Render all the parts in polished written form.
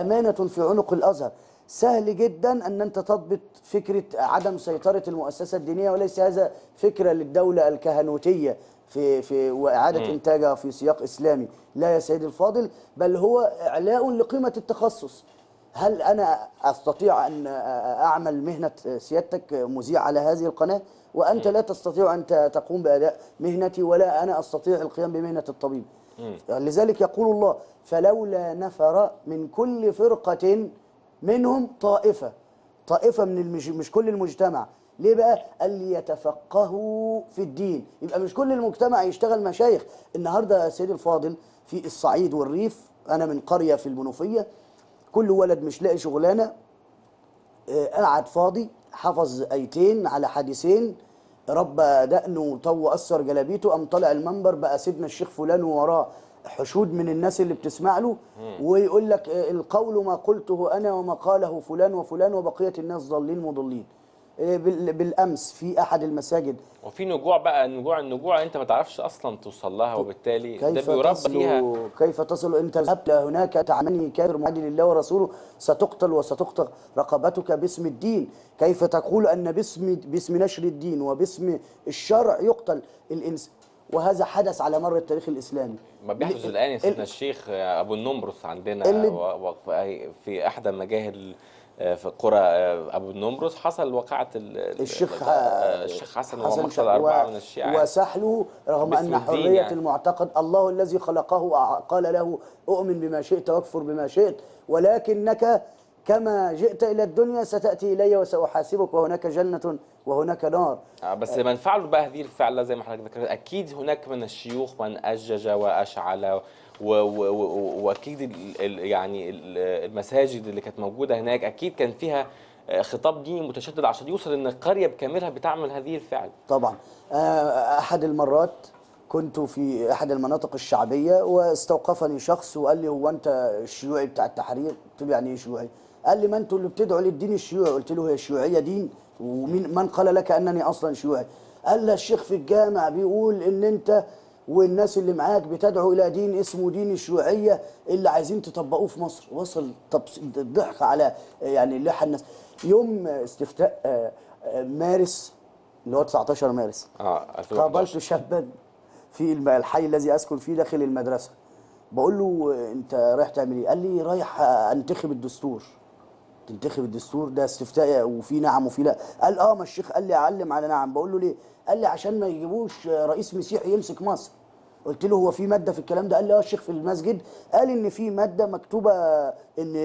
أمانة في عنق الأزهر. سهل جدا أن أنت تضبط فكرة عدم سيطرة المؤسسة الدينية، وليس هذا فكرة للدولة الكهنوتية في وإعادة إنتاجها في سياق إسلامي. لا يا سيدي الفاضل، بل هو إعلاء لقيمة التخصص. هل أنا أستطيع أن أعمل مهنة سيادتك مذيع على هذه القناة، وأنت لا تستطيع أن تقوم بأداء مهنتي، ولا أنا أستطيع القيام بمهنة الطبيب؟ لذلك يقول الله: فلولا نفر من كل فرقة منهم طائفة. طائفة من مش كل المجتمع. ليه بقى؟ قال ليتفقهوا في الدين. يبقى مش كل المجتمع يشتغل مشايخ. النهارده يا سيدي الفاضل في الصعيد والريف، أنا من قرية في المنوفية، كل ولد مش لاقي شغلانة قاعد فاضي، حفظ ايتين على حديثين، ربى دقنه وطو اثر جلابيته، قام طالع المنبر بقى سيدنا الشيخ فلان ووراه حشود من الناس اللي بتسمع له، ويقول لك القول ما قلته انا وما قاله فلان وفلان وبقيه الناس ضالين مضلين. بالامس في احد المساجد، وفي نجوع بقى، النجوع انت ما تعرفش اصلا توصل لها، وبالتالي ده بيربى فيها. كيف تصل انت ذهبت هناك تعمني كافر معادي لله ورسوله، ستقتل وستقطع رقبتك باسم الدين. كيف تقول ان باسم نشر الدين وباسم الشرع يقتل الانسان؟ وهذا حدث على مر التاريخ الاسلامي. ما بيحدث الان يا سيدنا الشيخ ابو النمرس عندنا في احدى المجاهل في قرى ابو النمرس، حصل وقعه الشيخ حسن وهو مقتل 4 من الشيعة وسحله، رغم ان حريه يعني المعتقد. الله الذي خلقه قال له: اؤمن بما شئت واكفر بما شئت، ولكنك كما جئت الى الدنيا ستاتي الي وساحاسبك، وهناك جنه وهناك نار. بس من فعلوا بقى هذه الفعله زي ما حضرتك ذكرت، اكيد هناك من الشيوخ من اجج واشعل، واكيد يعني المساجد اللي كانت موجوده هناك اكيد كان فيها خطاب ديني متشدد عشان يوصل ان القريه بكاملها بتعمل هذه الفعل. طبعا. احد المرات كنت في احد المناطق الشعبيه، واستوقفني شخص وقال لي: هو انت الشيوعي بتاع التحرير؟ قلت له: يعني ايه شيوعي؟ قال لي: ما انتوا اللي بتدعوا للدين الشيوعي. قلت له: هي الشيوعيه دين؟ ومن قال لك انني اصلا شيوعي؟ قال لي: الشيخ في الجامع بيقول ان انت والناس اللي معاك بتدعو الى دين اسمه دين الشيوعيه اللي عايزين تطبقوه في مصر. وصل الضحك على يعني لحى الناس. يوم استفتاء مارس اللي هو 19 مارس 2011 قابلت شابا في الحي الذي اسكن فيه داخل المدرسه. بقول له: انت رايح تعمل ايه؟ قال لي: رايح انتخب الدستور. تنتخب الدستور؟ ده استفتاء وفي نعم وفي لا. قال: ما الشيخ قال لي اعلم على نعم. بقول له: ليه؟ قال لي: عشان ما يجيبوش رئيس مسيحي يمسك مصر. قلت له: هو في ماده في الكلام ده؟ قال لي: الشيخ في المسجد قال ان في ماده مكتوبه ان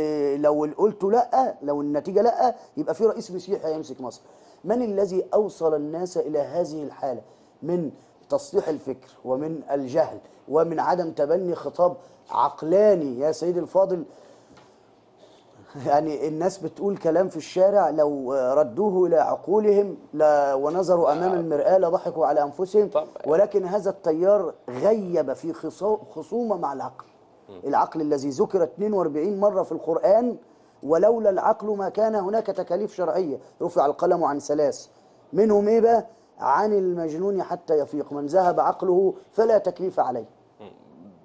لو قلت لا، لو النتيجه لا، يبقى في رئيس مسيحي هيمسك مصر. من الذي اوصل الناس الى هذه الحاله من تصليح الفكر ومن الجهل ومن عدم تبني خطاب عقلاني يا سيدي الفاضل؟ يعني الناس بتقول كلام في الشارع لو ردوه إلى عقولهم ونظروا أمام المرآة لضحكوا على أنفسهم. ولكن هذا التيار غيب في خصومة مع العقل. العقل الذي ذكر 42 مرة في القرآن، ولولا العقل ما كان هناك تكاليف شرعية. رفع القلم عن 3 منهم إيه بقى؟ عن المجنون حتى يفيق، من ذهب عقله فلا تكليف عليه.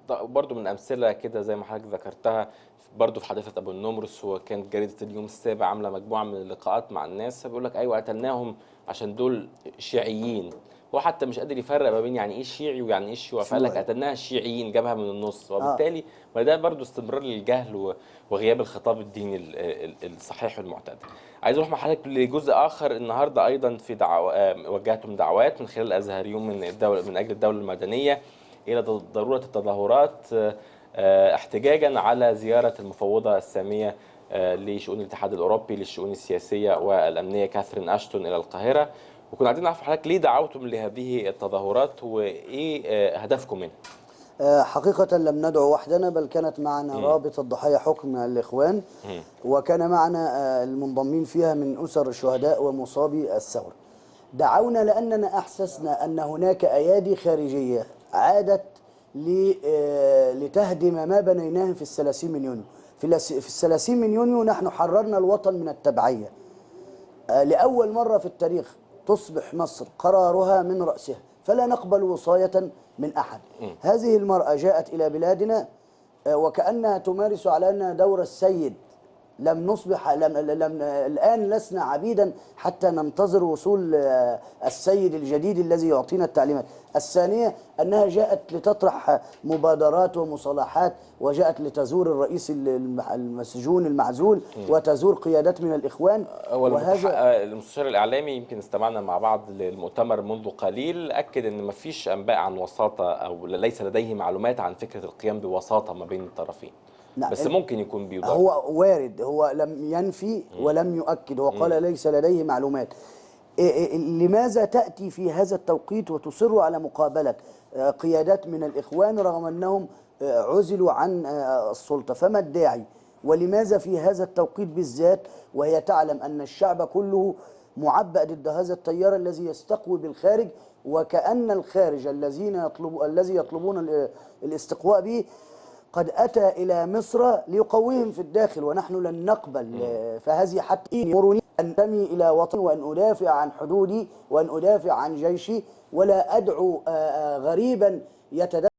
برضو من أمثلة كده زي ما حضرتك ذكرتها، برضو في حادثة أبو النمرس، وكانت جريدة اليوم السابع عاملة مجموعة من اللقاءات مع الناس، بيقول لك أيوة قتلناهم عشان دول شيعيين. هو حتى مش قادر يفرق ما بين يعني إيه شيعي ويعني إيه الشيوعي، فقال لك قتلناها الشيعيين، جابها من النص. وبالتالي ما ده برضو استمرار للجهل وغياب الخطاب الديني الصحيح والمعتدل. عايز اروح مع حضرتك لجزء اخر. النهارده ايضا في وجهتم دعوات من خلال الازهريون من اجل الدوله المدنيه الى ضروره التظاهرات احتجاجا على زياره المفوضه الساميه لشؤون الاتحاد الاوروبي للشؤون السياسيه والامنيه كاثرين اشتون الى القاهره. وكنا عايزين نعرف حضرتك ليه دعوتم لهذه التظاهرات وايه هدفكم منها؟ حقيقة لم ندعو وحدنا، بل كانت معنا رابطة ضحايا حكم الإخوان، وكان معنا المنضمين فيها من أسر الشهداء ومصابي الثورة. دعونا لأننا أحسسنا أن هناك أيادي خارجية عادت لتهدم ما بنيناه في 30 من يونيو. في 30 من يونيو نحن حررنا الوطن من التبعية. لأول مرة في التاريخ تصبح مصر قرارها من رأسها، فلا نقبل وصاية من أحد. هذه المرأة جاءت إلى بلادنا وكأنها تمارس علينا دور السيد. لم نصبح لم الآن لسنا عبيدا حتى ننتظر وصول السيد الجديد الذي يعطينا التعليمات. الثانية أنها جاءت لتطرح مبادرات ومصالحات، وجاءت لتزور الرئيس المسجون المعزول وتزور قيادات من الإخوان. هو المستشار الإعلامي يمكن استمعنا مع بعض للمؤتمر منذ قليل، أكد أن مفيش أنباء عن وساطة أو ليس لديه معلومات عن فكرة القيام بوساطة ما بين الطرفين. نعم، بس ممكن يكون بيدار. هو وارد، هو لم ينفي ولم يؤكد، هو قال ليس لديه معلومات. لماذا تأتي في هذا التوقيت وتصر على مقابلة قيادات من الإخوان رغم أنهم عزلوا عن السلطة؟ فما الداعي؟ ولماذا في هذا التوقيت بالذات وهي تعلم أن الشعب كله معبأ ضد هذا التيار الذي يستقوي بالخارج، وكأن الخارج الذي يطلبون الاستقواء به قد أتى إلى مصر ليقويهم في الداخل، ونحن لن نقبل. فهذه حتى يأمرني أن أنتمي إلى وطني وأن أدافع عن حدودي وأن أدافع عن جيشي، ولا أدعو غريبا يتدخل